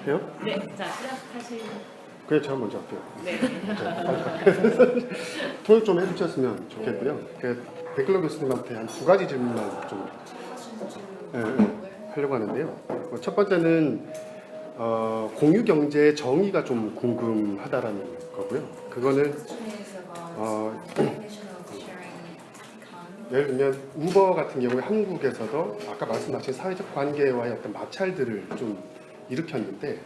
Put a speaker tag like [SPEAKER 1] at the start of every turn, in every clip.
[SPEAKER 1] 시작해요?
[SPEAKER 2] 네, 자 시작하실.
[SPEAKER 1] 그냥 제가 먼저 할게요.
[SPEAKER 2] 네.
[SPEAKER 1] 통역 좀 해주셨으면 좋겠고요. 백글러 교수님한테 한 두 가지 질문만 좀 하려고 하는데요. 첫 번째는 공유 경제의 정의가 좀 궁금하다라는 거고요. 그거는 예를 들면 우버 같은 경우에 한국에서도 아까 말씀하신 사회적 관계와의 어떤 마찰들을 좀 일으켰는데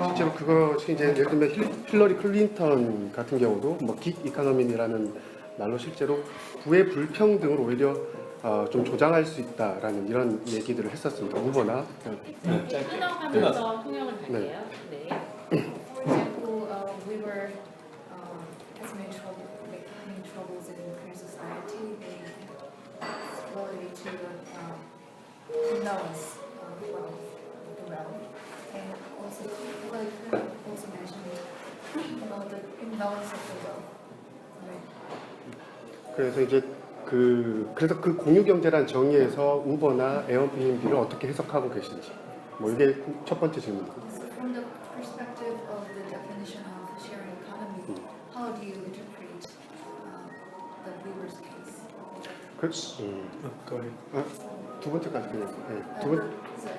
[SPEAKER 1] 실제로 그것이 이제 예를 들면 힐러리 클린턴 같은 경우도 뭐 긱 이코노미라는 말로 실제로 부의 불평등을 오히려 좀 조장할 수 있다라는 이런 얘기들을 했었습니다. 우버나
[SPEAKER 2] 끊어가면서 통역을 할게요. 네.
[SPEAKER 3] For example, we were having troubles in Korean society. They related to imbalance of wealth, and also also mentioned about the imbalance of the wealth. Right.
[SPEAKER 1] 그래서 이제 그래서 그 공유 경제란 정의에서 우버나 에어비앤비를 어떻게 해석하고 계신지 뭐 이게 첫 번째 질문입니다.
[SPEAKER 3] So from the perspective of the definition of sharing economy, how do you interpret the Weber's case?
[SPEAKER 1] Go ahead. 두 번째까지 그냥. 두 번.
[SPEAKER 3] And the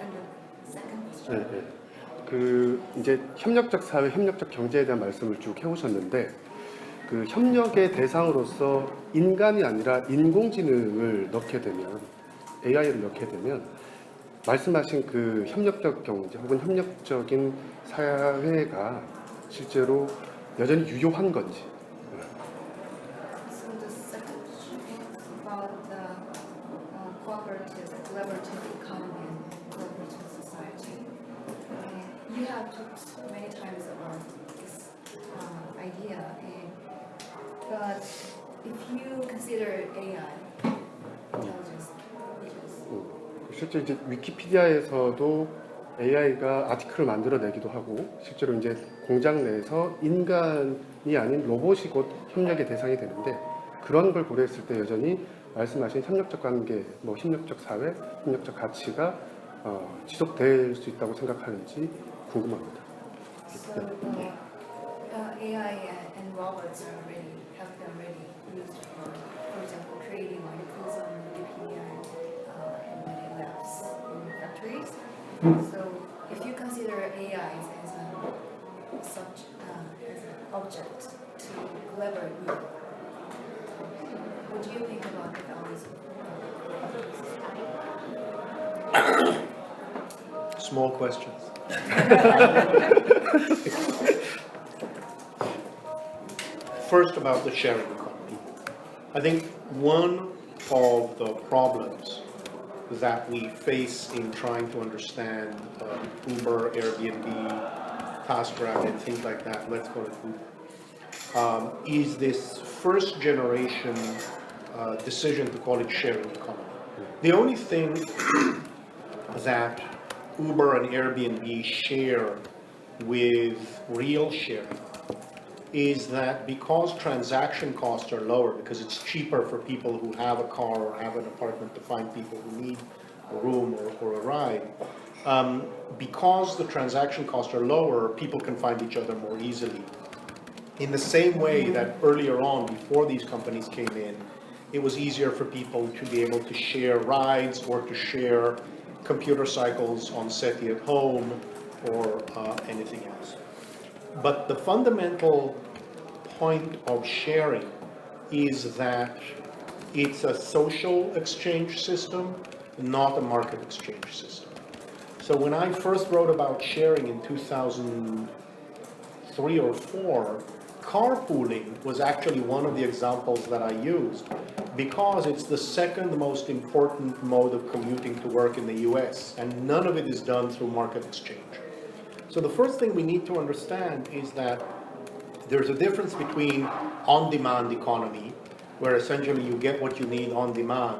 [SPEAKER 3] second question.
[SPEAKER 1] 네. 그 이제 협력적 사회, 협력적 경제에 대한 말씀을 쭉 해오셨는데 그 협력의 대상으로서 인간이 아니라 인공지능을 넣게 되면 AI를 넣게 되면 말씀하신 그 협력적 경제 혹은 협력적인 사회가 실제로 여전히 유효한 건지.
[SPEAKER 3] So the second question is about the collaborative economy and collaborative society. You have talked many times about this idea, but if you consider AI intelligence,
[SPEAKER 1] 실제 이제 위키피디아에서도 AI가 아티클을 만들어내기도 하고 실제로 이제 공장 내에서 인간이 아닌 로봇이 곧 협력의 대상이 되는데 그런 걸 고려했을 때 여전히 말씀하신 협력적 관계, 뭐 협력적 사회, 협력적 가치가 지속될 수 있다고 생각하는지 궁금합니다.
[SPEAKER 3] so AI and robots have been already used for example, creating articles on Wikipedia and many labs in factories. So, if you consider AI as an object to collaborate with, what do you think about the values of
[SPEAKER 4] Small questions. First, about the sharing economy. I think one of the problems that we face in trying to understand Uber, Airbnb, TaskRabbit, things like that, let's call it Uber, is this first generation decision to call it sharing economy. The only thing that Uber and Airbnb share with real sharing is that because transaction costs are lower, because it's cheaper for people who have a car or have an apartment to find people who need a room or a ride, because the transaction costs are lower, people can find each other more easily. In the same way that earlier on, before these companies came in, it was easier for people to be able to share rides or to share computer cycles on SETI at home or anything else. But the fundamental point of sharing is that it's a social exchange system, not a market exchange system. So when I first wrote about sharing in 2003 or 4, carpooling was actually one of the examples that I used because it's the second most important mode of commuting to work in the US, and none of it is done through market exchange. So the first thing we need to understand is that there's a difference between on-demand economy, where essentially you get what you need on demand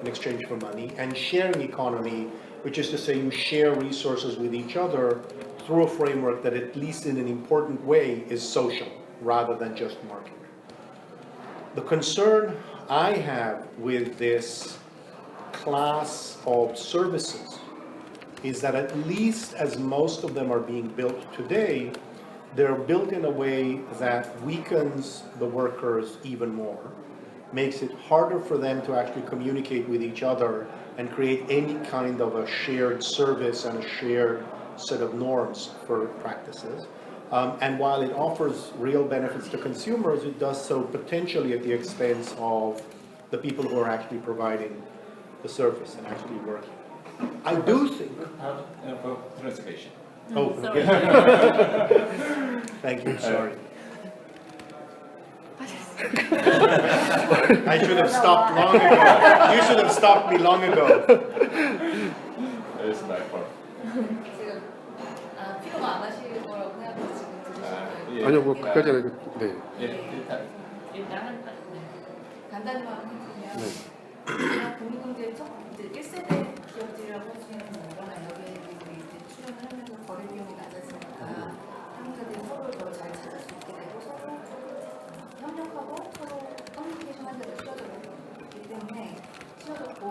[SPEAKER 4] in exchange for money, and sharing economy, which is to say you share resources with each other through a framework that, at least in an important way, is social rather than just market. The concern I have with this class of services is that at least as most of them are being built today, they're built in a way that weakens the workers even more, makes it harder for them to actually communicate with each other and create any kind of a shared service and a shared set of norms for practices. And while it offers real benefits to consumers, it does so potentially at the expense of the people who are actually providing the service and actually working. I do think.
[SPEAKER 5] For translation.
[SPEAKER 4] Oh,
[SPEAKER 2] Sorry.
[SPEAKER 4] thank you, sorry. I should have stopped long ago. You should have stopped me long ago.
[SPEAKER 5] It's my fault.
[SPEAKER 3] 지금 필요가 안 하실 거라고 생각해서 지금 들으시는
[SPEAKER 5] 예.
[SPEAKER 1] 아니요, 뭐 그까지 아니고 네.
[SPEAKER 5] 예, 일단
[SPEAKER 2] 일단 한 네.
[SPEAKER 3] 간단히만 해주면
[SPEAKER 1] 네.
[SPEAKER 3] 그냥 공유경제 첫 이제 1세대 기업들이라고 할 수 있는 거거나 여기에 이제 출연을 하면서 거래 비용이 낮아지니까 사용자들이 서로 더 잘 찾을 수 있게 되고 서로 협력하고 서로 커뮤니케이션 하는 데가 쉬워졌기 때문에 쉬워졌고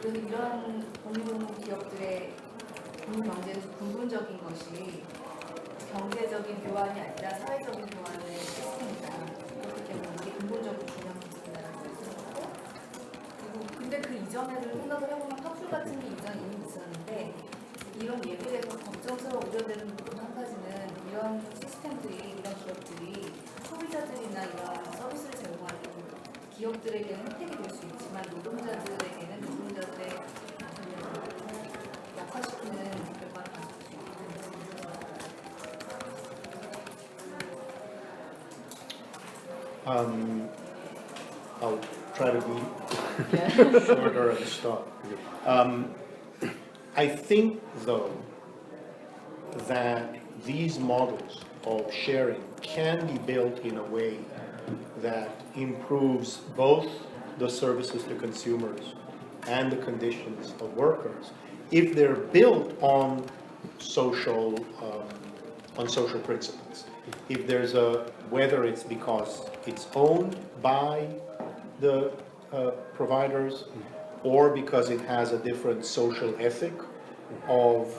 [SPEAKER 3] 그래서 이런 공유 기업들의 공유 경제는 근본적인 것이 경제적인 교환이 아니라 사회적인 교환의 시스템이다. 그렇기 때문에 이게 근본적으로 중요한 부분이라고 생각하고 그리고 근데 그 이전에도 생각을 해보면 팝술 같은 게 이전에 이미 있었는데 이런 예들에서 걱정스러워 우려되는 부분 한 가지는 이런 시스템들이 이런 기업들이 소비자들이나 이런 서비스를 제공하는 기업들에게는 혜택이 될 수 있지만 노동자들에게는 노동자들의 약화시키는 결과를 가질 수 있기 때문에
[SPEAKER 4] I'll try to be shorter and stop. I think, though, that these models of sharing can be built in a way that improves both the services to consumers and the conditions of workers if they're built on social principles. If there's whether it's because it's owned by the providers or because it has a different social ethic of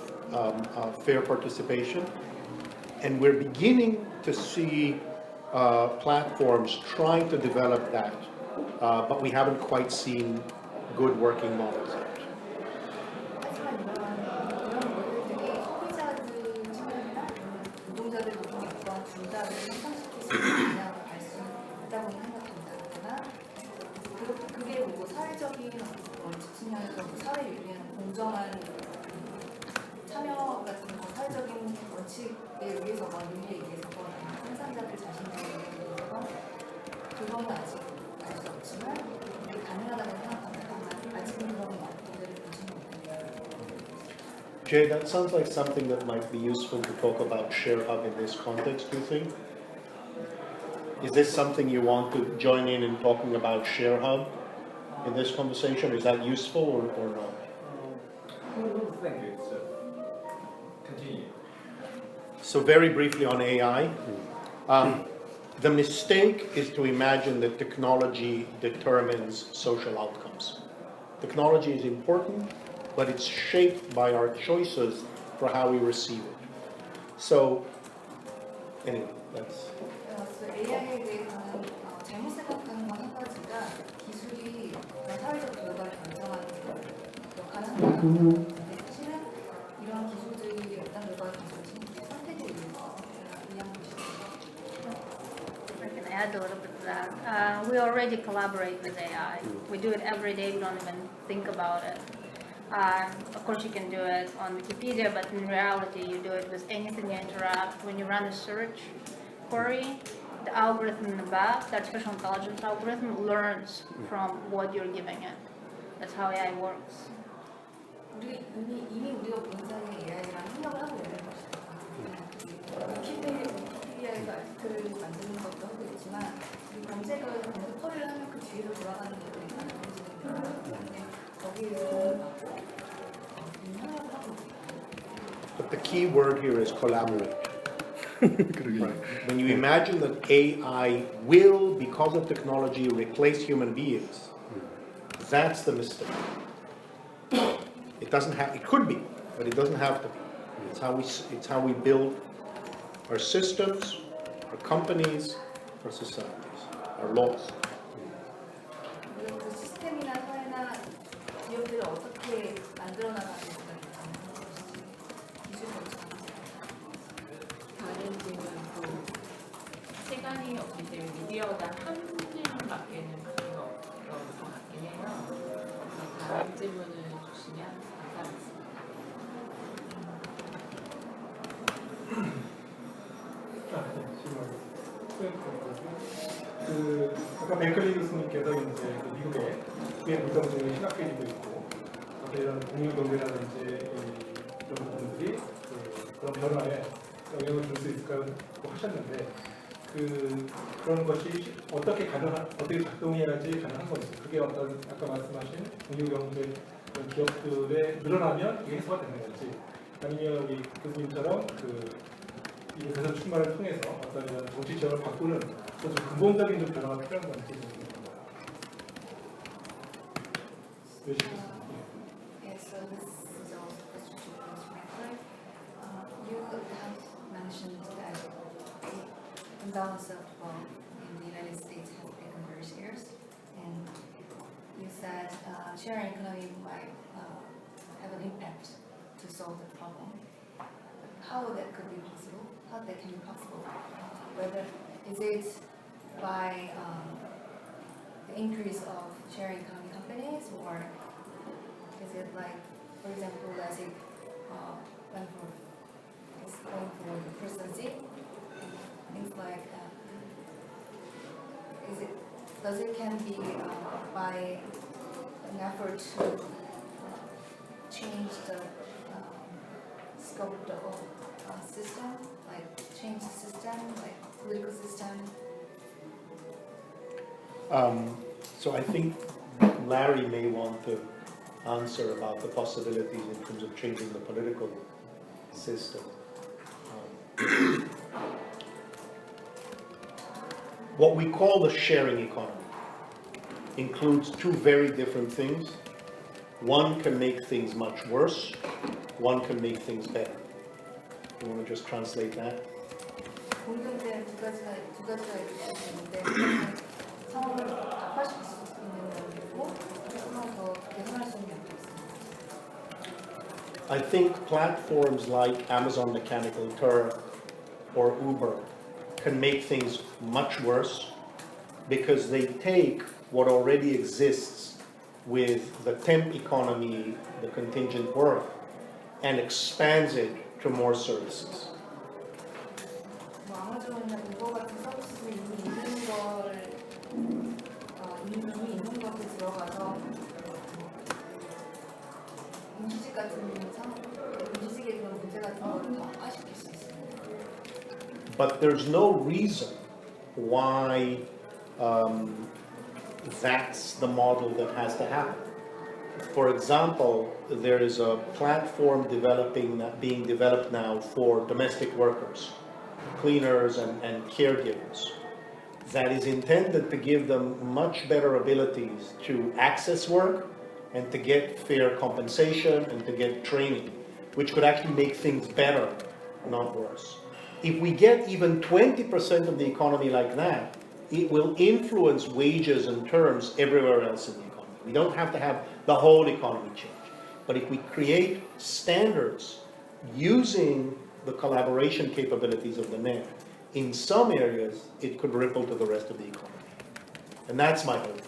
[SPEAKER 4] fair participation. And we're beginning to see platforms trying to develop that, but we haven't quite seen good working models yet.
[SPEAKER 3] 하지만 이런 모델들이 소비자들 측면이나 노동자들 노동 여건 둘 다를 향상시킬 수 있느냐고 알 수 있다고 생각합니다. 그러나 그게 뭐 사회적인 원칙 측면에서 사회를 위한 공정한 참여 같은 사회적인 원칙에 의해서건 윤리에 의해서건 생산자들 자신의 의해서건 그거는 아직 알 수 없지만 이게 가능하다고 생각합니다. 아직은 그런 모델을 보지 못합니다.
[SPEAKER 4] Jay, that sounds like something that might be useful to talk about ShareHub in this context, do you think? Is this something you want to join in talking about ShareHub in this conversation? Is that useful or not?
[SPEAKER 5] Thank you. So, continue.
[SPEAKER 4] So very briefly on AI, the mistake is to imagine that technology determines social outcomes. Technology is important, but it's shaped by our choices for how we receive it. So, anyway, that's...
[SPEAKER 3] AI에 대해서는 잘못 생각하는 건 한 가지가 기술이 사회적 결과를 결정하는 역할을 한다는 건데 사실은 이런 기술들이 어떤 결과를 가져올지 선택에 의해서 이해한 것이죠.
[SPEAKER 6] I can add a little bit to that. We already collaborate with AI. We do it every day. We don't even think about it. Of course, you can do it on Wikipedia, but in reality, you do it with anything you interact. When you run a search query, the algorithm in the back, the artificial intelligence algorithm, learns from what you're giving it. That's how AI works.
[SPEAKER 3] 이미 우리가 본 사이에 AI랑 협력을 하고 있는 것이죠. 위키피디아에서 아티클을 만드는 것도 하고 있지만 검색을 계속 처리를 하면 그 뒤로 돌아가는 것들이 가능해지는 때문에 거기에서 도움을 받고 협력을 하고 있습니다.
[SPEAKER 4] But the key word here is collaborate. Right. When you imagine that AI will, because of technology, replace human beings, that's the mistake. It doesn't have, it could be, but it doesn't have to be. It's how we build our systems, our companies, our societies, our laws.
[SPEAKER 3] 그 시스템이나 사회나 기업들을 어떻게 만들어 나가는 생각이 기술적으로
[SPEAKER 2] 다른 질문도 시간이 없기 때문에 미디어당 한 질문밖에는 필요가 없을 것 같긴 해요. 그래서 다른 질문을 주시면 감사하겠습니다.
[SPEAKER 7] 아까 뱅클리 교수님께서 이제 그 미국의 주행 불평등이 심각해지고 있고, 어떤 이런 공유 경제라든지 이런 부분들이 그런 변화에 영향을 줄 수 있을까 하셨는데, 그런 것이 어떻게 작동해야지 가능한 건지, 그게 어떤 아까 말씀하신 공유 경제 그런 기업들에 늘어나면 이게 해소가 되는 건지, 아니면 우리 교수님처럼 이 대선 출마를 통해서 어떤 이런 정치 지형을 바꾸는 좀 근본적인 좀 변화가 필요한 건지 궁금합니다.
[SPEAKER 3] Yeah, so this is also a question to Professor Meckler. You have mentioned that the imbalance of wealth in the United States has become very serious, and you said sharing economy might have an impact to solve the problem. How that could be possible? How that can be possible? Whether is it by the increase of sharing economy companies, or is it like, for example, as it went for it's going for the presidency, things like does it can be by an effort to change the scope of the whole system, like change the system, like political system?
[SPEAKER 4] So I think Larry may want to answer about the possibilities in terms of changing the political system. What we call the sharing economy includes two very different things. One can make things much worse, one can make things better. You want to just translate that?
[SPEAKER 3] 공동체 두 가지가 있는데 상황을 악화시킬 수 있는 면이 있고 하나 더 개선할 수 있는 면도 있습니다.
[SPEAKER 4] I think platforms like Amazon Mechanical Turk or Uber can make things much worse because they take what already exists with the temp economy, the contingent work, and expands it to more services.
[SPEAKER 3] 뭐 아마존이나 우버 같은 서비스도 이미 있는 거를 이미 있는 것에 들어가서 임시직 같은 임시직의 그런 문제 같은 거를 더 악화시킬 수 있습니다.
[SPEAKER 4] But there's no reason why that's the model that has to happen. For example, there is a platform being developed now for domestic workers, cleaners and caregivers, that is intended to give them much better abilities to access work and to get fair compensation and to get training, which could actually make things better, not worse. If we get even 20% of the economy like that, it will influence wages and terms everywhere else in the economy. We don't have to have the whole economy change. But if we create standards using the collaboration capabilities of the net, in some areas, it could ripple to the rest of the economy. And that's my hope.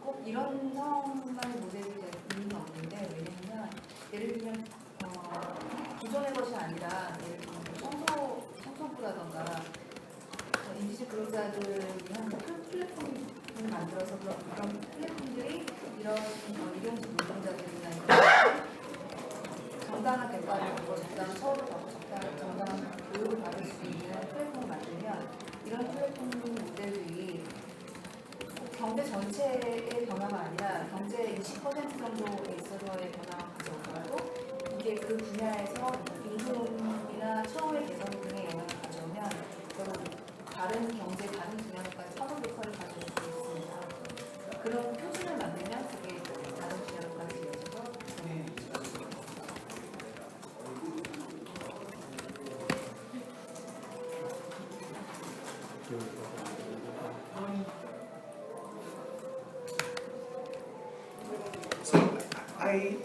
[SPEAKER 3] 꼭 이런 상황만 모델이 될 이유는 없는데, 왜냐면 예를 들면 기존의 것이 아니라 예를 들면 청소부라던가 임시직 근로자들을 위한 플랫폼을 만들어서 그런 플랫폼들이 이런 일용직 노동자들이나 정당한 대가를 받고 정당한 처우를 받고 정당한 교육을 받을 수 있는 플랫폼을 만들면 이런 플랫폼 모델들이 경제 전체의 변화가 아니라 경제의 20% 정도에 있어서의 변화가 가져오더라도 이게 그 분야에서 임금이나 처우의 개선 등의 영향을 가져오면 결국 다른 경제, 다른 분야까지 서로 역할을 가져올 수 있습니다. 그런 표준을 만들면 그게 다른 분야로까지 이어져서
[SPEAKER 8] I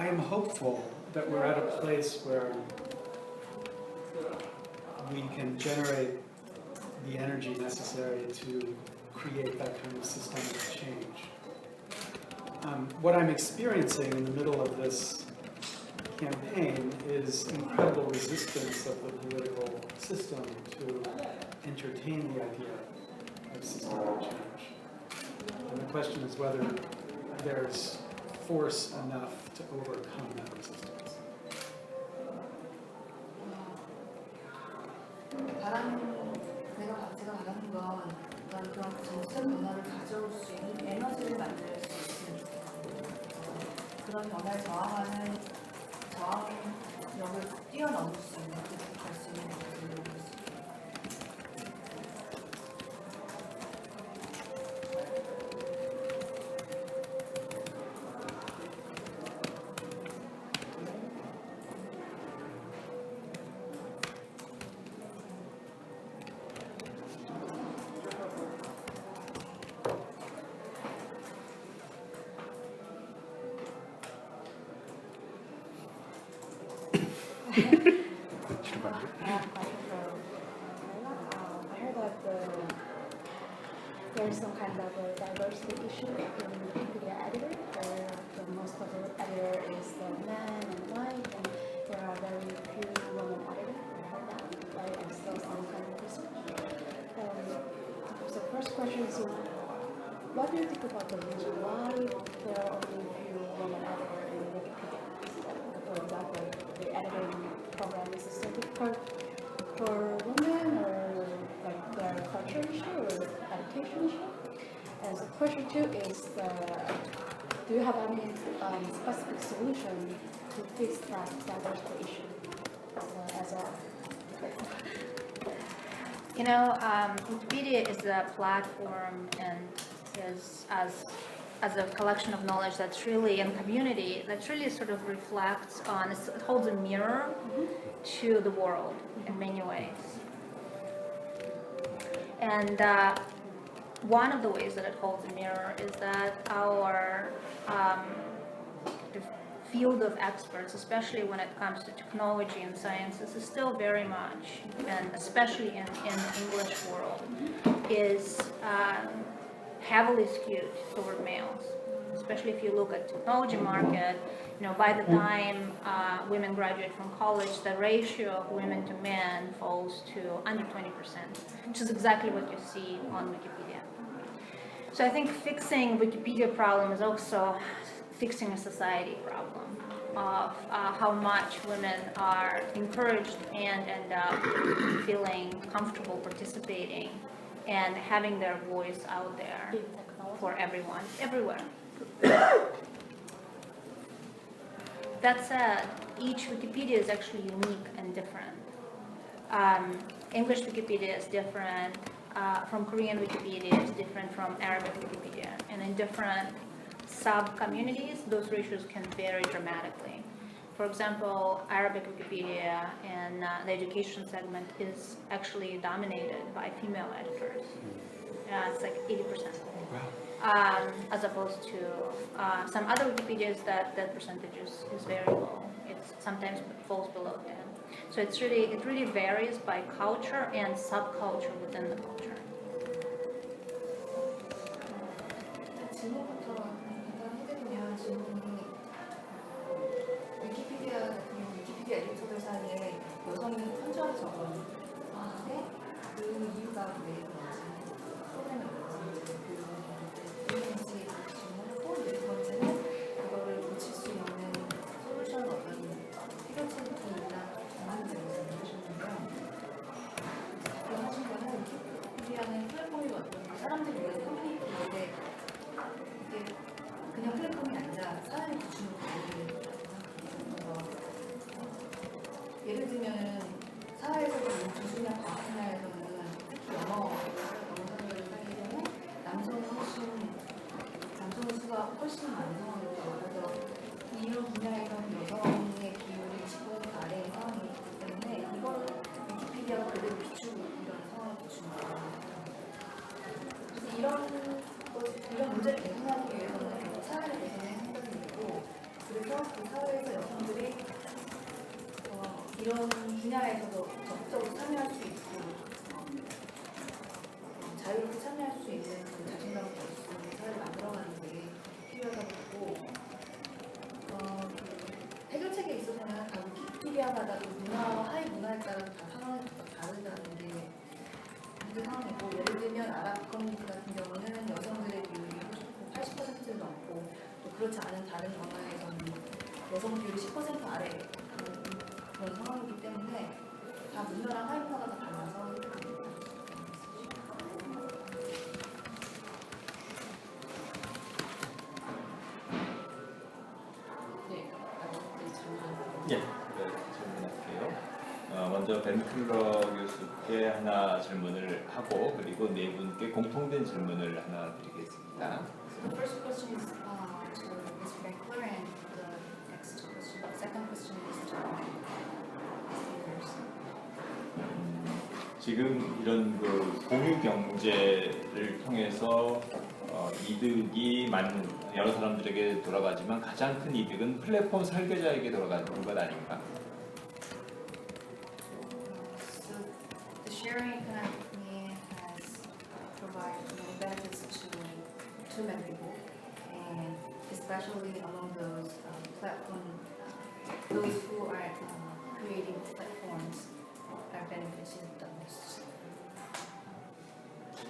[SPEAKER 8] am hopeful that we're at a place where we can generate the energy necessary to create that kind of systemic change. What I'm experiencing in the middle of this campaign is incredible resistance of the political system to entertain the idea of systemic change. And the question is whether there's force enough to overcome that resistance.
[SPEAKER 3] 제가 바라는 건 그런 정책 변화를 가져올 수 있는 에너지를 만들 수 있으면 좋겠어요. 그런 변화를 저항력을 뛰어넘을 수 있는 갈 수 있는 것들을 노릴 수 있어요.
[SPEAKER 9] I heard that there's some kind of a diversity issue in Wikipedia editor, where the most of the editor is man and white, and there are very few women editors. I heard that, right? And still some kind of research. So first question is, what do you think about the reason why there are only few women editors in Wikipedia? For example, the editing program is still difficult for women, or like their culture issue or education issue? And so question two is, do you have any specific solution to fix that diversity issue as a
[SPEAKER 6] You know, Wikipedia is a platform and is as a collection of knowledge that's really in community, that really sort of reflects on, it holds a mirror to the world in many ways. And one of the ways that it holds a mirror is that our the field of experts, especially when it comes to technology and sciences, is still very much, and especially in the English world, is heavily skewed toward males. Especially if you look at technology market, you know, by the time women graduate from college, the ratio of women to men falls to under 20%, which is exactly what you see on Wikipedia. So I think fixing Wikipedia problem is also fixing a society problem of how much women are encouraged and end up feeling comfortable participating and having their voice out there for everyone, everywhere. That said, each Wikipedia is actually unique and different. English Wikipedia is different from Korean Wikipedia, is different from Arabic Wikipedia, and in different sub-communities, those ratios can vary dramatically. For example, Arabic Wikipedia and the education segment is actually dominated by female editors. It's like 80%. As opposed to some other Wikipedias that percentage is very low. It's sometimes falls below 10. So it really varies by culture and subculture within the culture.
[SPEAKER 3] 질문부터 해드리면 질문이 위키피디아 같은 경우 위키피디아 에디터들 사이에 여성이 현저하게 적었는데 그 이유가 왜 그런지 프로그램이 그런지 그런지 질문했고 네 번째는 그거를 고칠 수 있는 솔루션 어떤 필요성이나 방안이 있는지 하셨는데요. 하신 거는 위키피디아는 플랫폼이거든요. 사람들이 모여서 커뮤니티인데 이게 그냥 플랫폼이 아니라 사람이 구축을 가지고 예를 들면 사회에서도 기술이나 과학 분야에서는 특히 영어 사람들을 하기 때문에 남성의 수가 훨씬 많은 상황이고 그래서 이런 분야에서는 여성의 기운이 지금 아래의 상황이기 때문에 이걸 위키피디아가 그대로 비추고 이런 상황을 비추는 거예요. 그래서 이런 문제를 개선하기 위해 그 사회에서 여성들이 이런 분야에서도 적극적으로 참여할 수 있고 자유롭게 참여할 수 있는 그 자신감을 가질 수 있는 사회를 만들어가는 게 필요하다고 보고 해결책에 있어서는 다 위키피디아마다 그 하위 문화에 따라서 다 상황이 다르다는 게 문제 상황이고 예를 들면 아랍 커뮤니티 같은 경우는 여성들의 비율이 80%를 넘고 또 그렇지 않은 다른 언어에서는 여성 비율이 10% 아래 그런 상황이기 때문에 다 문화랑 하위 문화가 다 달라서
[SPEAKER 2] 네, 질문.
[SPEAKER 5] 예, 질문할게요. 먼저 벤클러 교수께 하나 질문을 하고 그리고 네 분께 공통된 질문을 하나 드리겠습니다.
[SPEAKER 3] The first question is to Mr. Beckler, and the next question, second question is to speakers.
[SPEAKER 5] 지금 이런 그 공유 경제를 통해서 이득이 많은 여러 사람들에게 돌아가지만 가장 큰 이득은 플랫폼 설계자에게 돌아가는 것 아닌가?
[SPEAKER 3] So the sharing economy has provided many benefits to many people, and especially among those those who are creating platforms are benefiting the most.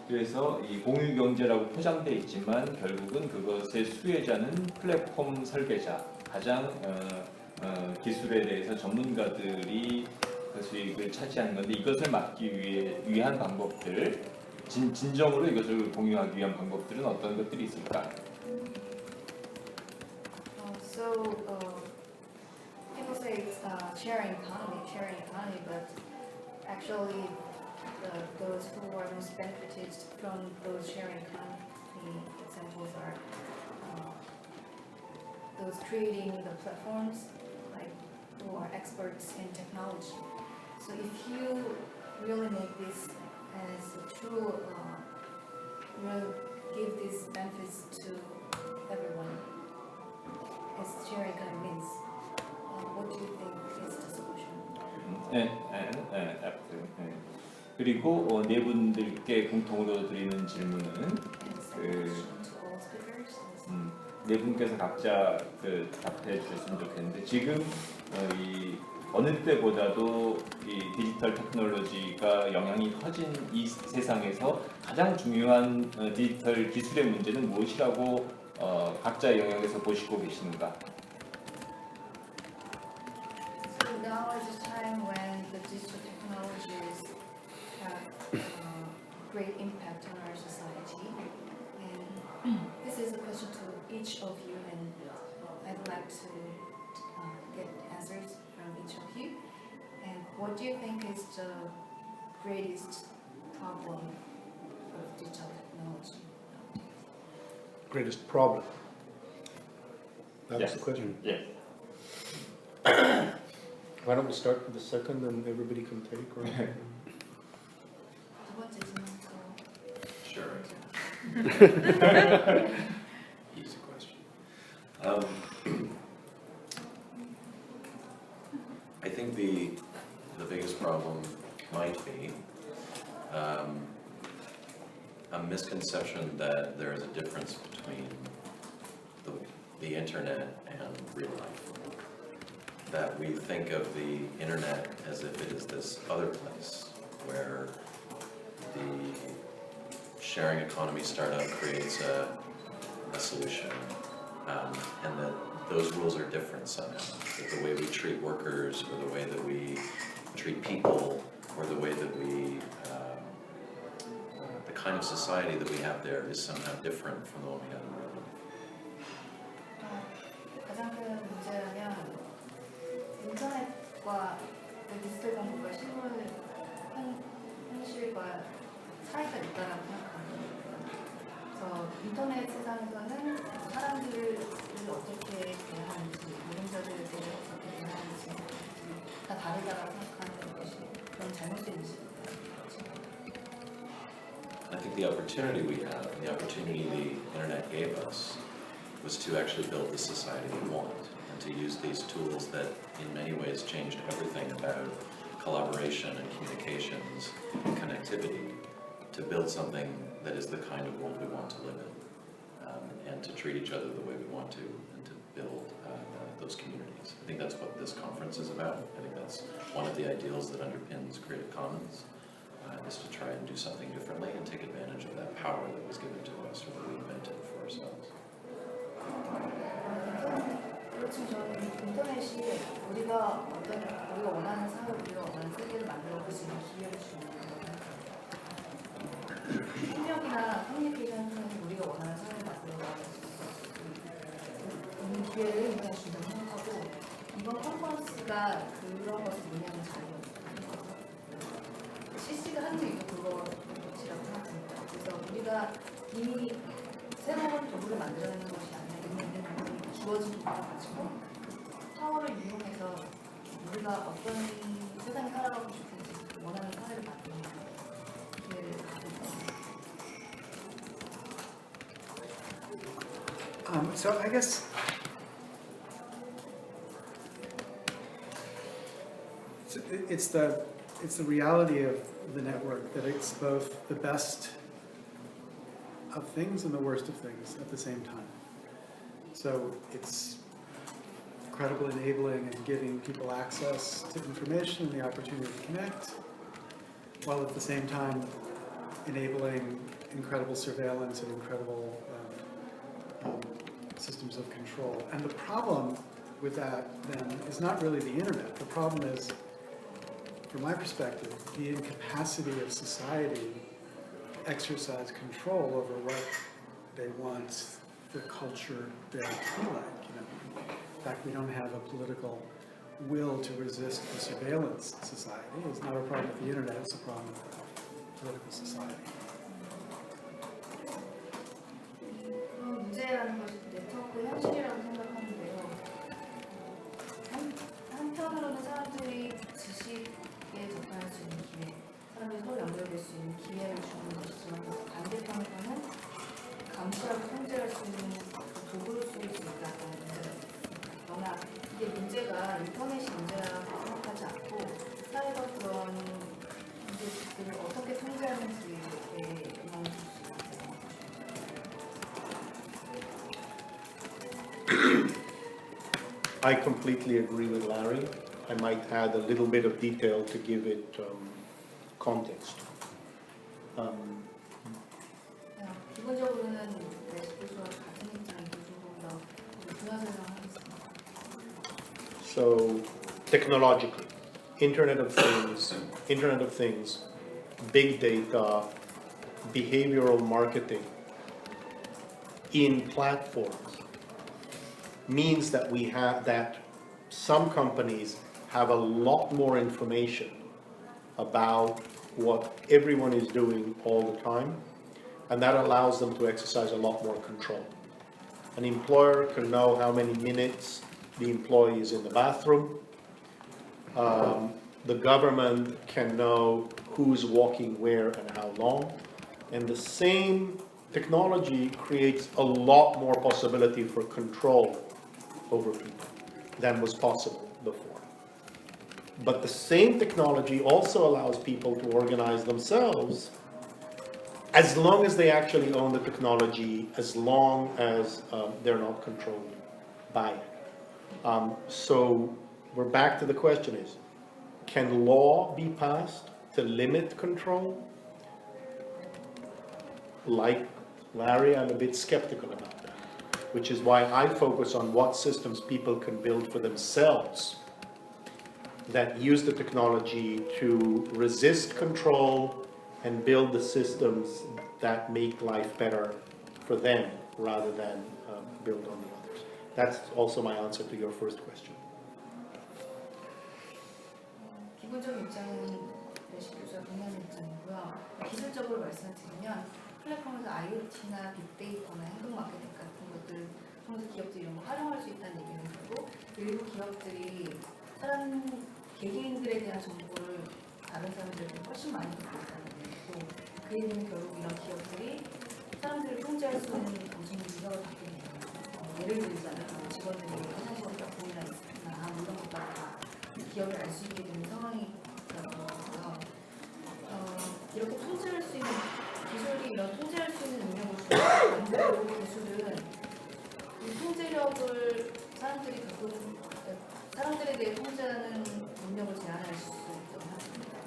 [SPEAKER 5] 그래서 이 공유 경제라고 포장돼 있지만 결국은 그것의 수혜자는 플랫폼 설계자, 가장 기술에 대해서 전문가들이 그 수익을 차지하는 건데 이것을 막기 위한 방법들, 진정으로 이것을 공유하기 위한 방법들은 어떤 것들이 있을까?
[SPEAKER 3] People say it's sharing economy, but actually those who are most benefited from those sharing economy examples are those creating the platforms, like who are experts in technology. So if you really make this as a true, will give these benefits to everyone, as sharing economy means, what do you think is the solution?
[SPEAKER 5] 그리고 네 분들께 공통으로 드리는 질문은
[SPEAKER 3] And the second question to all speakers is,
[SPEAKER 5] 네 분께서 각자 답해 주셨으면 좋겠는데 지금 이 어느 때보다도 이 디지털 테크놀로지가 영향이 커진 이 세상에서 가장 중요한 디지털 기술의 문제는 무엇이라고 각자의 영역에서 보시고 계신가?
[SPEAKER 3] so now is a time when the digital technologies have great impact on our society, and this is a question to each of you, and I'd like to get answers from each of you. And what do you think is the greatest problem of digital technology?
[SPEAKER 4] Greatest problem. That was
[SPEAKER 5] Yes.
[SPEAKER 4] the question.
[SPEAKER 5] Yes.
[SPEAKER 4] Why don't we start with the second and everybody can take? Or...
[SPEAKER 3] 두 번째 질문부터.
[SPEAKER 10] Sure. Easy question. I think the biggest problem might be a misconception that there is a difference between the internet and real life. That we think of the internet as if it is this other place where the sharing economy startup creates a solution, and that those rules are different somehow. That the way we treat workers, or the way that we treat people, or the way that we, the kind of society that we have there is somehow different from the one we have in real life.
[SPEAKER 3] 가장 큰 문제라면 인터넷과 디지털 정보가 현실과 차이가 있다라고 생각합니다. 그래서 인터넷 세상에서는 사람들을 어떻게 대하는지, 노동자들에 대해 어떻게 대하는지 다 다르다라고 생각하는 것이 그런 잘못된 인식입니다.
[SPEAKER 10] I think the opportunity we have, the opportunity the internet gave us, was to actually build the society we want. And and to use these tools that in many ways changed everything about collaboration and communications and connectivity to build something that is the kind of world we want to live in, and to treat each other the way we want to, and to build those communities. I think that's what this conference is about. I think that's one of the ideals that underpins Creative Commons, is to try and do something differently and take advantage of that power that was given to us, or that we invented for ourselves.
[SPEAKER 3] 그렇죠. 저는 인터넷이 우리가 원하는 사회, 우리가 원하는 세계를 만들어 볼 수 있는 기회를 주는 거거든요. 협력이나 커뮤니케이션은 우리가 원하는 사회를 만들어 있는 기회를 인터넷 준다고 생각하고, 이번 컨퍼런스가 그런 것을 논의하는 자리였거든요. CC가 하는 일도 그것이라고 생각합니다. 그래서 우리가 이미 새로운 도구를 만들어내는 것이 아니라 이미 있는 도구를 주어진 도구를 가지고 파워를 이용해서 우리가 어떤 세상에 살아가고 싶은지 원하는 사회를 만드는 기회를 가지고 있습니다.
[SPEAKER 8] So I guess it's the reality of the network that it's both the best of things and the worst of things at the same time. So it's incredibly enabling and giving people access to information and the opportunity to connect, while at the same time enabling incredible surveillance and incredible systems of control. And the problem with that then is not really the internet. The problem is, from my perspective, the incapacity of society to exercise control over what they want the culture there to be like. In fact, we don't have a political will to resist the surveillance society. It's not a problem with the internet, it's a problem with the political society.
[SPEAKER 3] 문제라는 것이 네트워크 현실이라고 생각하는데요. 한편으로는 사람들이 지식에 접근할 수 있는 기회, 사람들이 서로 연결될 수 있는 기회를 주는 것이지만, 반대편에서는 감시하고 통제할 수 있는 도구를 쓰일 수 있다는 문제가 있습니다. 그러나 이게 문제가 인터넷이 문제라고 생각하지 않고 사회가 그런 문제들을 어떻게 통제하는지에 영향을 줄 수 있다고 생각합니다.
[SPEAKER 4] I completely agree with Larry. I might add a little bit of detail to give it context.
[SPEAKER 3] 기본적으로는 레시피와 같은 입장이고 조금 더 중요한 설명을 하겠습니다.
[SPEAKER 4] So, technologically, Internet of Things, big data, behavioral marketing in platforms means that some companies have a lot more information about what everyone is doing all the time, and that allows them to exercise a lot more control. An employer can know how many minutes the employee is in the bathroom. The government can know who's walking where and how long. And the same technology creates a lot more possibility for control over people than was possible before. But the same technology also allows people to organize themselves as long as they actually own the technology, as long as they're not controlled by it. So we're back to the question is, can law be passed to limit control? Like Larry, I'm a bit skeptical about that, which is why I focus on what systems people can build for themselves that use the technology to resist control and build the systems that make life better for them rather than build on the others. That's also my answer to your first question.
[SPEAKER 3] 기본적인 입장은 레시 교수와 동의하는 입장이고요. 기술적으로 말씀을 드리면 플랫폼에서 IoT나 빅데이터나 행동 마케팅 같은 것들 통해서 기업들이 이런 거 활용할 수 있다는 얘기는 되고, 일부 기업들이 개개인들에 대한 정보를 다른 사람들에게 훨씬 많이 듣고 있다는 얘기고, 그 얘기는 결국 이런 기업들이 사람들을 통제할 수 있는 엄청난 능력을 갖게 돼요. 예를 들자면 직원들이 화장실 갔다 보면 기업을 알 수 있게 되는 상황이 있어서 이렇게 통제할 수 있는 기술이 이런 통제할 수 있는 능력을 주고 기술은 이 통제력을 사람들이 갖고 사람들에 대해 통제하는 능력을 제한할 수 있다고 생각합니다.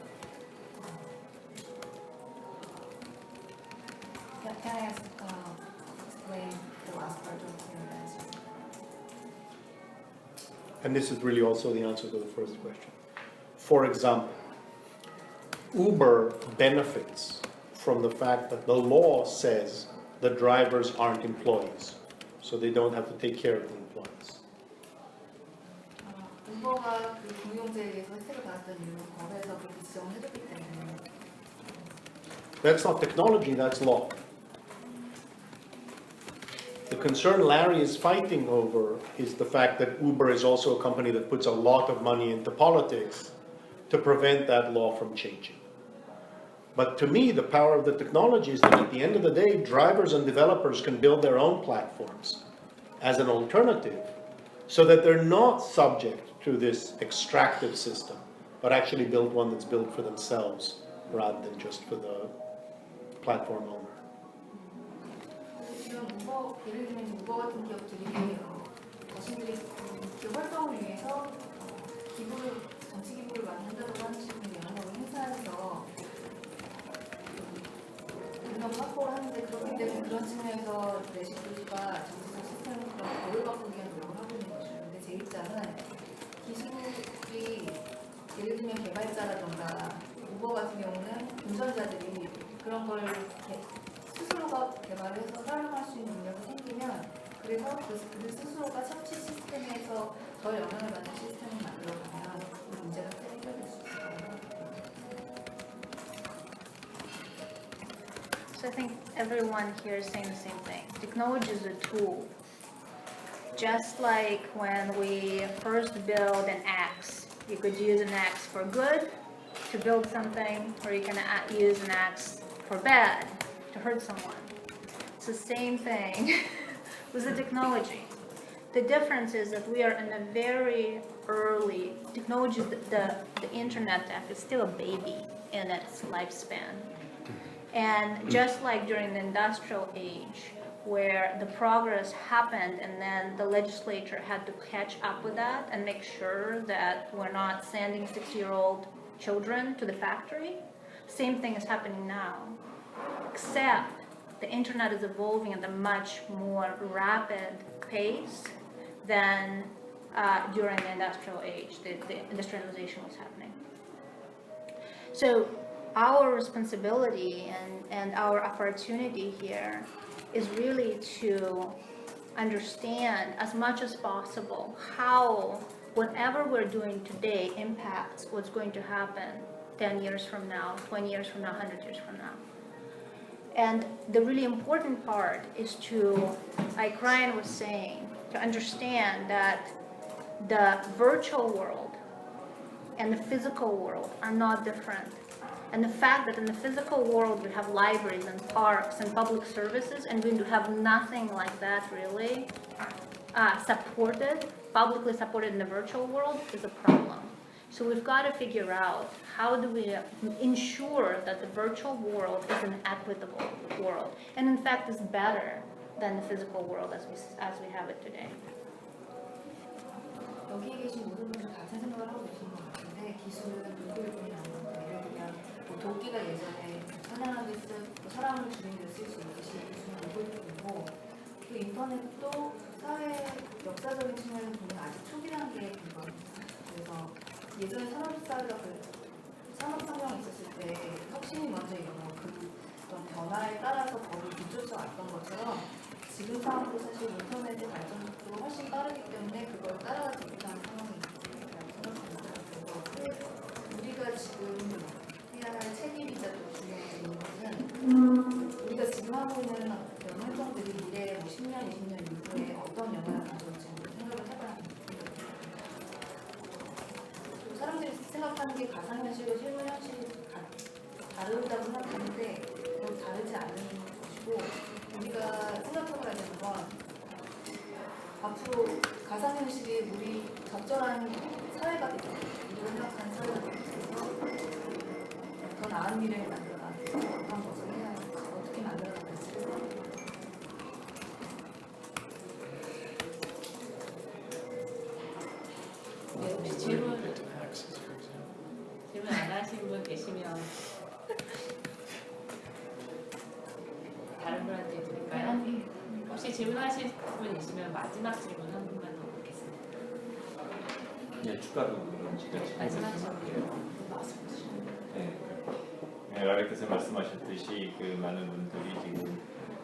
[SPEAKER 3] Can I ask, explain the last part of your answer?
[SPEAKER 4] And this is really also the answer to the first question. For example, Uber benefits from the fact that the law says the drivers aren't employees, so they don't have to take care of the employees.
[SPEAKER 3] 우버가 그 공용제에 대해서 혜택을 받았던 이유는 법에서 그렇게 지정을 해줬기 때문에.
[SPEAKER 4] That's not technology, that's law. The concern Larry is fighting over is the fact that Uber is also a company that puts a lot of money into politics to prevent that law from changing. But to me, the power of the technology is that at the end of the day, drivers and developers can build their own platforms as an alternative so that they're not subject to this extractive system, but actually build one that's built for themselves rather than just for the platform owner.
[SPEAKER 3] 이런 우버, 예를 들면 우버 같은 기업들이 자신들이 그 활동을 위해서 정치 기부를 많이 한다고 하는 식으로 영향력을 행사해서 인력 확보를 하는데 그렇기 때문에 그런 측면에서 레시도시가 정치적 시스템을 법을 바꾸기 위한 노력을 하고 있는 것이죠. 근데 제 입장은 기술이 예를 들면 개발자라던가 우버 같은 경우는 운전자들이 그런 걸 스스로가 개발을 해서 활용할 수 있는 능력이 생기면 그래서 그들 스스로가 섭취 시스템에서 덜 영향을 받는 시스템을 만들어가면 그 문제가 해결될 수 있어요.
[SPEAKER 6] So I think everyone here is saying the same thing. Technology is a tool. Just like when we first build an axe, you could use an axe for good to build something, or you can use an axe for bad to hurt someone. It's the same thing with the technology. The difference is that we are in a very early technology. The internet is still a baby in its lifespan. And just like during the industrial age, where the progress happened and then the legislature had to catch up with that and make sure that we're not sending 6-year-old children to the factory, same thing is happening now. Except the internet is evolving at a much more rapid pace than during the industrial age, the industrialization was happening. So our responsibility and our opportunity here is really to understand as much as possible how whatever we're doing today impacts what's going to happen 10 years from now, 20 years from now, 100 years from now. And the really important part is to, like Ryan was saying, to understand that the virtual world and the physical world are not different. And the fact that in the physical world we have libraries and parks and public services, and we have nothing like that really publicly supported in the virtual world is a problem. So we've got to figure out how do we ensure that the virtual world is an equitable world, and in fact is better than the physical world as we have it today.
[SPEAKER 3] 여기 계신 모든 분들 같은 생각을 하고 계신 것 같은데 기술은 누구를 보냐면 예를 들면 도끼가 예전에 사냥하기 사람을 죽이는 데 쓸 수 있듯이 기술은 누구를 보고 그 인터넷도 사회 역사적인 측면에서 보면 아직 초기 단계에 불과합니다. 그래서 예전에 산업혁명이 있었을 때 혁신이 먼저 일어나고 그런 변화에 따라서 거의 뒤쫓아왔던 것처럼 지금 상황도 사실 인터넷의 발전 속도가 훨씬 빠르기 때문에 그걸 따라가지 못하는 상황이라고 생각합니다. 그래서 우리가 지금 해야 할 책임이자 또 중요한 것은 우리가 지금 하고 있는 이런 활동들이 미래에 10년, 20년 이후에 어떤 영향을 가져올지 생각을 해봐야 합니다. 사람들이 생각하는 게 가상현실과 실물현실이 다르다고 생각하는데 그건 다르지 않은 것이고 우리가 생각해봐야 되는 건 앞으로 가상현실이 우리 적절한 사회가 되죠. 노력한 사람이 있어서 더 나은 미래를 만들어가기 위해서 어떤 것을 해야 할지, 어떻게 만들어가는지
[SPEAKER 2] 네, 혹시 질문
[SPEAKER 10] Victim access, for example.
[SPEAKER 2] 질문 안 하신 분 계시면 다른 분한테 드릴까요? 혹시 질문하실 분 있으면 마지막 질문 한 분만 더 받겠습니다.
[SPEAKER 5] 예, 추가로 그런 지금
[SPEAKER 2] 말씀하시죠.
[SPEAKER 5] 네. 네, 라베크에서 말씀하셨듯이 그 많은 분들이 지금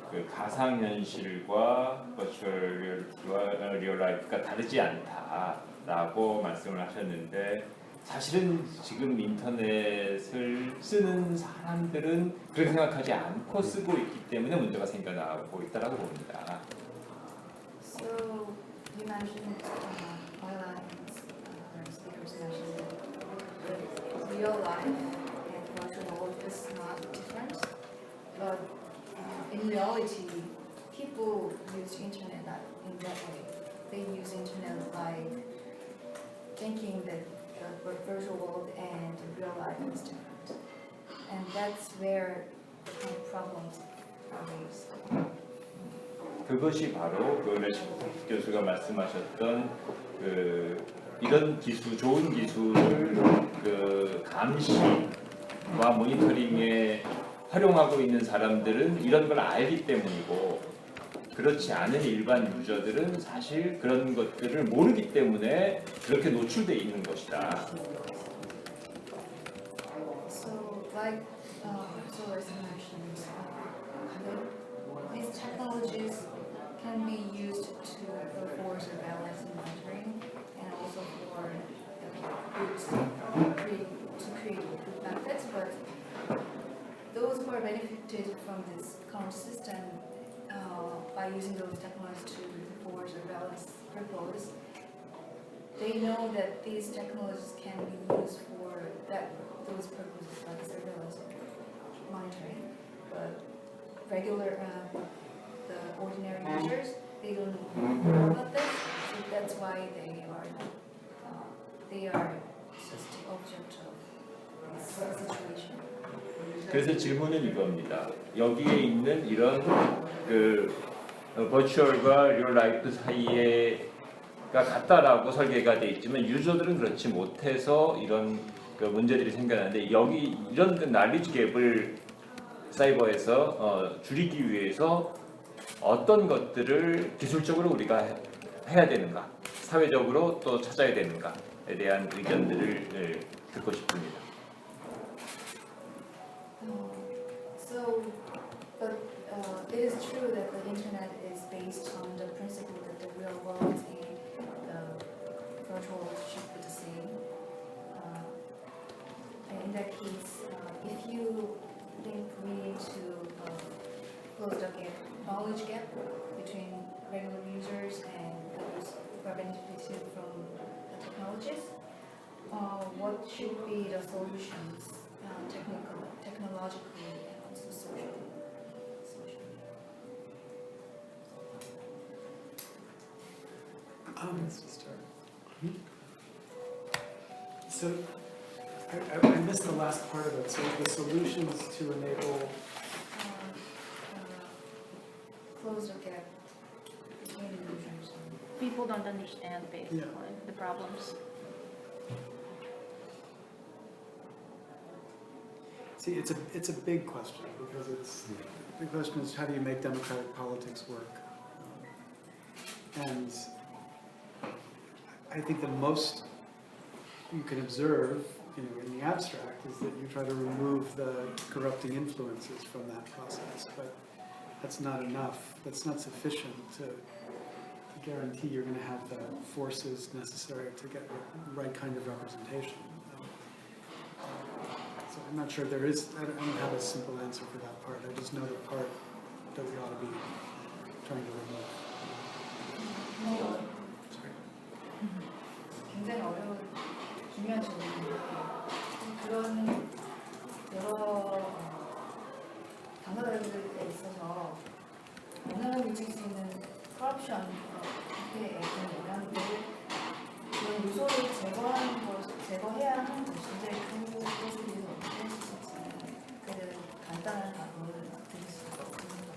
[SPEAKER 5] 그 가상현실과 버추얼 리얼리티와 리얼 라이프가 다르지 않다라고 말씀을 하셨는데 사실은 지금 인터넷을 쓰는 사람들은 그렇게 생각하지 않고 쓰고 있기 때문에 문제가 생겨나고 있다고 봅니다.
[SPEAKER 3] So you mentioned Paula and other speakers mentioned that real life and virtual world is not different, but in reality, people use internet not in that way. They use internet like thinking that the virtual world and real life is different, and that's where the kind of problems are raised.
[SPEAKER 5] 그것이 바로 그 레시피 교수가 말씀하셨던 그 이런 기술, 좋은 기술을 그 감시와 모니터링에 활용하고 있는 사람들은 이런 걸 알기 때문이고 그렇지 않은 일반 유저들은 사실 그런 것들을 모르기 때문에 그렇게 노출돼 있는 것이다.
[SPEAKER 3] So, like so as I mentioned, these technologies can be used for surveillance and monitoring, and also for to create good benefits. But those who are benefited from this current system by using those technologies for surveillance purposes, they know that these technologies can be used for those purposes like surveillance monitoring. But regular, the ordinary users, they don't know about this, so that's why they are just the object of this situation.
[SPEAKER 5] 그래서 질문은 이겁니다. 여기에 있는 이런 그 버추얼과 리얼 라이프 사이에가 같다라고 설계가 돼 있지만 유저들은 그렇지 못해서 이런 그 문제들이 생겨나는데 여기 이런 그 날리지 갭을 사이버에서 줄이기 위해서 어떤 것들을 기술적으로 우리가 해야 되는가, 사회적으로 또 찾아야 되는가에 대한 의견들을 듣고 싶습니다.
[SPEAKER 3] It is true that the internet is based on the principle that the real world and the virtual world should be the same. And in that case, if you think we need to close the knowledge gap between regular users and those who are benefited from the technologies, what should be the solutions, technologically and also socially?
[SPEAKER 8] So I missed the last part of it. So the solutions to enable
[SPEAKER 3] Close the gap between the users.
[SPEAKER 6] People don't understand basically
[SPEAKER 8] Yeah.
[SPEAKER 6] the problems.
[SPEAKER 8] See, it's a big question because the question is how do you make democratic politics work? And I think the most you can observe, in the abstract, is that you try to remove the corrupting influences from that process, but that's not enough. That's not sufficient to guarantee you're going to have the forces necessary to get the right kind of representation. So I'm not sure there is, I don't have a simple answer for that part. I just know the part that we ought to be trying to remove.
[SPEAKER 3] 굉장히 어려운 중요한 질문인데 그런 여러 당사자들에 있어서 영향을 미칠 수 있는 corruption, 그런 요소를 제거해야 하는 것인데 그것에 대해서 어떻게 하실지 그 간단한 답을 드릴 수가 없습니다.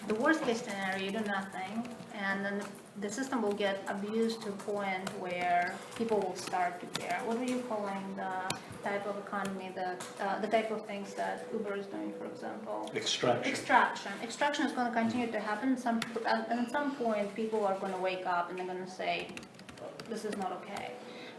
[SPEAKER 6] The worst case scenario, you do nothing, and then the system will get abused to a point where people will start to care. What are you calling the type of economy, the type of things that Uber is doing, for example?
[SPEAKER 4] Extraction.
[SPEAKER 6] Extraction is going to continue to happen. And at some point, people are going to wake up and they're going to say, this is not okay,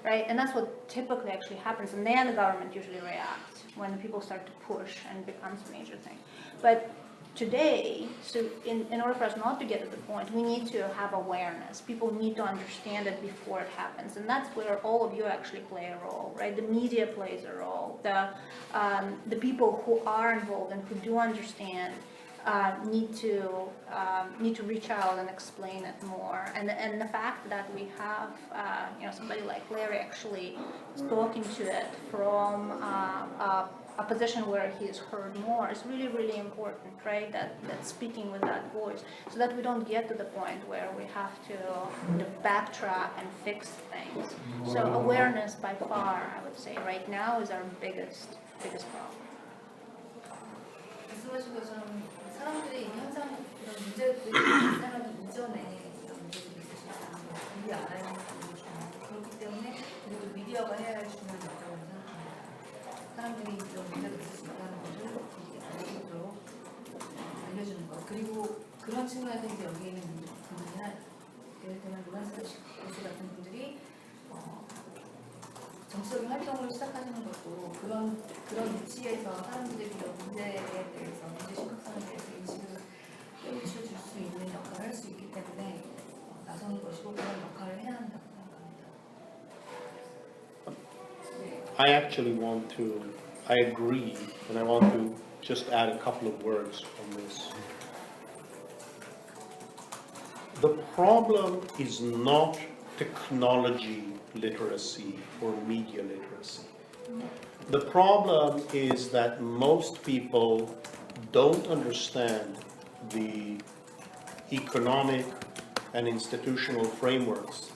[SPEAKER 6] right? And that's what typically actually happens. And then the government usually reacts when the people start to push and it becomes a major thing. But today, so in order for us not to get to the point, we need to have awareness. People need to understand it before it happens. And that's where all of you actually play a role, right? The media plays a role. The people who are involved and who do understand need to reach out and explain it more. And the fact that we have somebody like Larry actually talking to it from a position where he is heard more is really, really important, right? That speaking with that voice, so that we don't get to the point where we have to backtrack and fix things. So awareness by far, I would say, right now is our biggest problem.
[SPEAKER 3] 말씀하신 것처럼 사람들이 이 현상, 이런 문제들이 발생하기 이전에 이런 문제들이 있을 수 있다는 걸 미리 알아야 하는 부분이 중요해요. 그렇기 때문에 그래도 미디어가 해야 할 중요한 역할을 생각합니다. 사람들이 이런 문제가 있을 수 있다는 것을 미리 알 수 있도록 알려주는 것. 그리고 그런 측면에서 이제 여기 있는 분들이나 예를 들면 루란스 교수 같은 분들이 정치적인 활동을 시작하시는 것도 그런 위치에서 사람들이 이런 문제에 대해서 문제 심각성에 대해서 인식을 깨우쳐 줄 수 있는 역할을 할 수 있기 때문에 나서는 것이고 그런 역할을 해야 한다고 생각합니다.
[SPEAKER 4] I agree, and I want to just add a couple of words on this. The problem is not technology literacy or media literacy. The problem is that most people don't understand the economic and institutional frameworks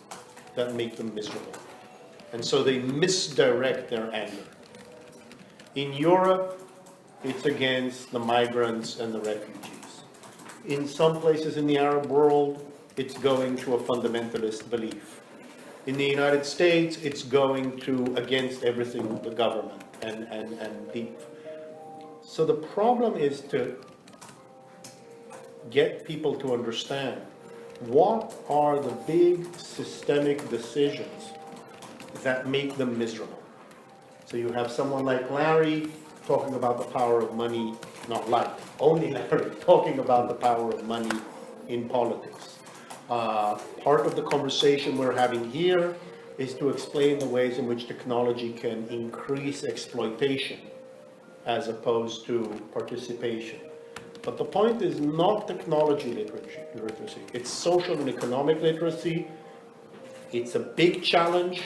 [SPEAKER 4] that make them miserable. And so they misdirect their anger. In Europe, it's against the migrants and the refugees. In some places in the Arab world, it's going to a fundamentalist belief. In the United States, it's going to against everything the government and deep. So the problem is to get people to understand what are the big systemic decisions that make them miserable. So you have someone like Larry talking about the power of money, not like, only Larry talking about the power of money in politics. Part of the conversation we're having here is to explain the ways in which technology can increase exploitation as opposed to participation. But the point is not technology literacy, it's social and economic literacy. It's a big challenge,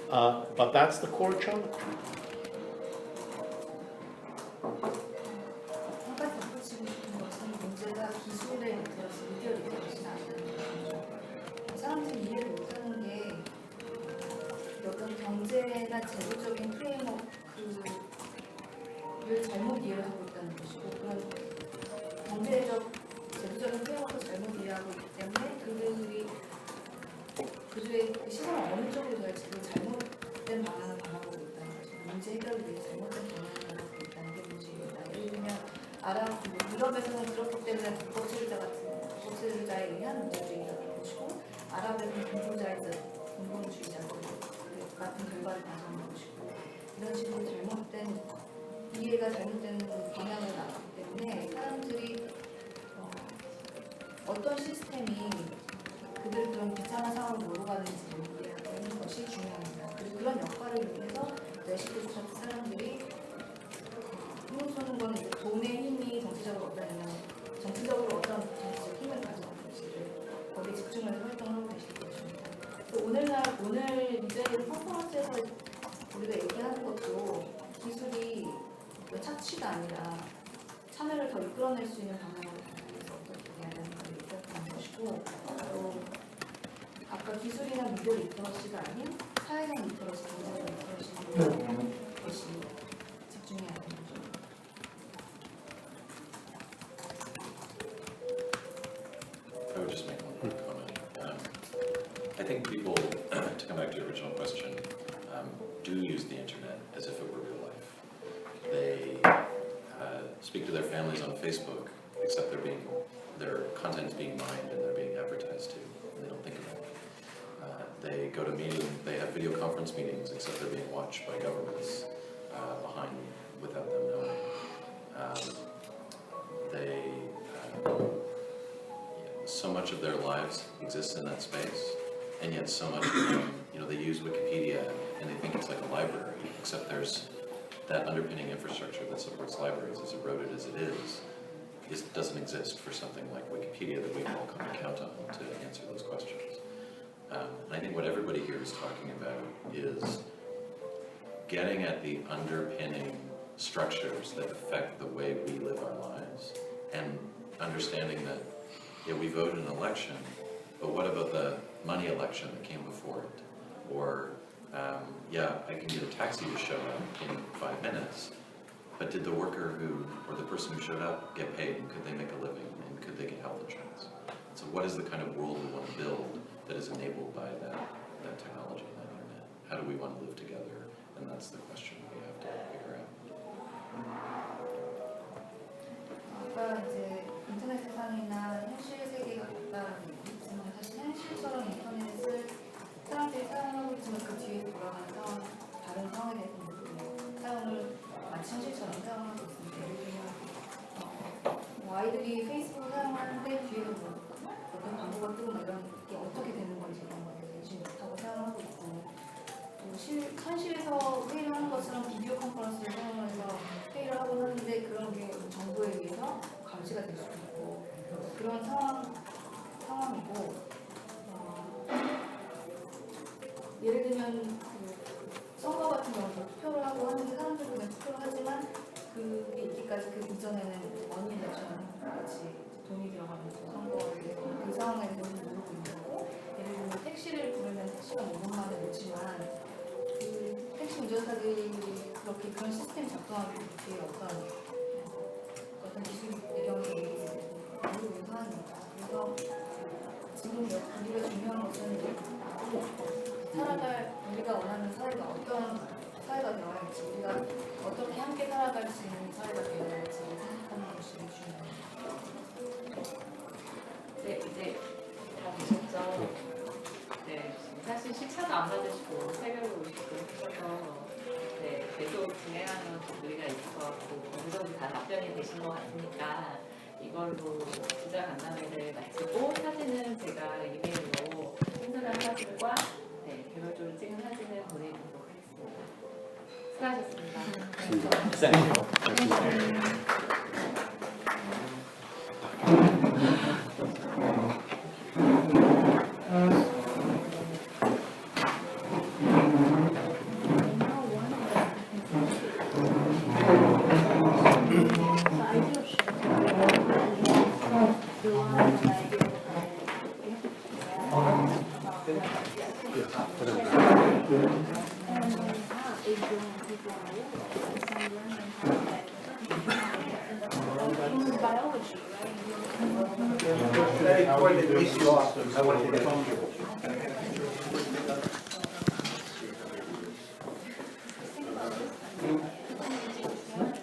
[SPEAKER 4] but that's the core challenge.
[SPEAKER 3] 한 가지 덧붙이고 싶은 것은 문제가 기술의 리터러시, 미디어 리터러시는 아니라는 거죠. 사람들이 이해를 못하는 게 어떤 경제나 제도적인 프레임워크를 잘못 이해를 하고 있다는 것이고 그런 경제적, 제도적인 프레임워크를 잘못 이해하고 있기 때문에 그들의 시선을 어느 쪽으로 둬야지 그 잘못된 방향을 바라보고 있다는 것이고 문제 해결을 위해 잘못된 방향을 바라보고 있다는 게 문제입니다. 예를 들면 유럽에서는 그렇기 때문에 법치주의자에 의한 문제주의가 그런 것이고 아랍에서는 공공주의자 같은 결과를 가져오는 것이고 이런 식으로 잘못된 이해가 잘못된 방향을 나왔기 때문에 사람들이 어떤 시스템이 그들 그런 비참한 상황을 몰고 가는지 이해하는 것이 중요합니다. 그리고 그런 역할을 위해서 뇌시대처럼 사람들이 힘을 쏘는 거는 이제 돈의 힘이 정치적으로 어떤 정치적 힘을 가지고 있는지를 거기에 집중해서 활동을 하고 계실 것입니다. 오늘 이제 퍼포먼스에서 우리가 얘기하는 것도 기술이 착취가 아니라 참여를 더 이끌어낼 수 있는 방향으로 가기 위해서 어떻게 해야 되는 걸 얘기하는 것이고 또 그러니까 기술이나 미디어 리터러시가 아닌 사회적 리터러시, 경제적 리터러시 것이 집중해야 되는 거죠.
[SPEAKER 10] I would just make one quick comment. I think people, to come back to your original question, do use the internet as if it were real life. They speak to their families on Facebook, except their content is being mined and they're being advertised to, and they don't think about it. They go to meetings, they have video conference meetings, except they're being watched by governments behind without them knowing. So much of their lives exists in that space, and yet so much of them, they use Wikipedia and they think it's like a library, except there's that underpinning infrastructure that supports libraries, as eroded as it is doesn't exist for something like Wikipedia that we can all come to count on to answer those questions. And I think what everybody here is talking about is getting at the underpinning structures that affect the way we live our lives, and understanding that, we voted in an election, but what about the money election that came before it? Or, I can get a taxi to show up in 5 minutes, but did the worker or the person who showed up get paid, and could they make a living, and could they get health insurance? So what is the kind of world we want to build that is enabled by that technology, that internet? How do we want to live together? And that's the question we have to figure out.
[SPEAKER 3] 아까 이제 인터넷 세상이나 현실 세계가 같다라는 얘기지만 사실 현실처럼 인터넷을 사람들이 사용하고 있지만 그 뒤에 돌아가는 상황, 다른 상황에 대해서 사용을 마치 현실처럼 사용하고 있습니다. 예를 들면 아이들이 페이스북 사용하는데 뒤에서 어떤 광고가 뜨고 이런 게 어떻게 되는 건지 이런 거에 인식 못하고 사용하고 있고, 또 현실에서 회의를 하는 것처럼 비디오 컨퍼런스를 사용해서 회의를 하곤 하는데 그런 게 정보에 의해서 감시가 될 수도 있고 그런 상황이고, 예를 들면 선거 같은 경우도 투표를 하고 하는데 사람들이 그냥 투표를 하지만 그게 있기까지 그 이전에는 머니 인덕션 같이 돈이 들어가면서 선거에 대해서 그 상황에 대해서 모르고 있는 거고, 예를 들면 택시를 부르면 택시가 5분 만에 오지만 그 택시 운전사들이 그렇게 그런 시스템 작동하기 뒤에 어떤 기술 배경이 모르고 있는 상황입니다. 그래서 지금 우리가 중요한 것은 우리가 원하는 사회가 어떤 사회가 되어야 할지, 우리가 어떻게 함께 살아갈 수 있는 사회가 되어야 할지 생각하는 것이 중요합니다.
[SPEAKER 2] 네, 이제 다 보셨죠? 네, 사실 시차도 안 받으시고 새벽에 오시고 하셔서 계속 진행하는 분들이 있어갖고 어느 정도 다 답변이 되신 것 같으니까 이걸로 기자 간담회를 마치고 사진은 제가 이메일로 친절한 사진과 개별적으로 찍은 사진을 보내드리도록 하겠습니다. 수고하셨습니다.
[SPEAKER 11] Very important issue. I wanted to get on to.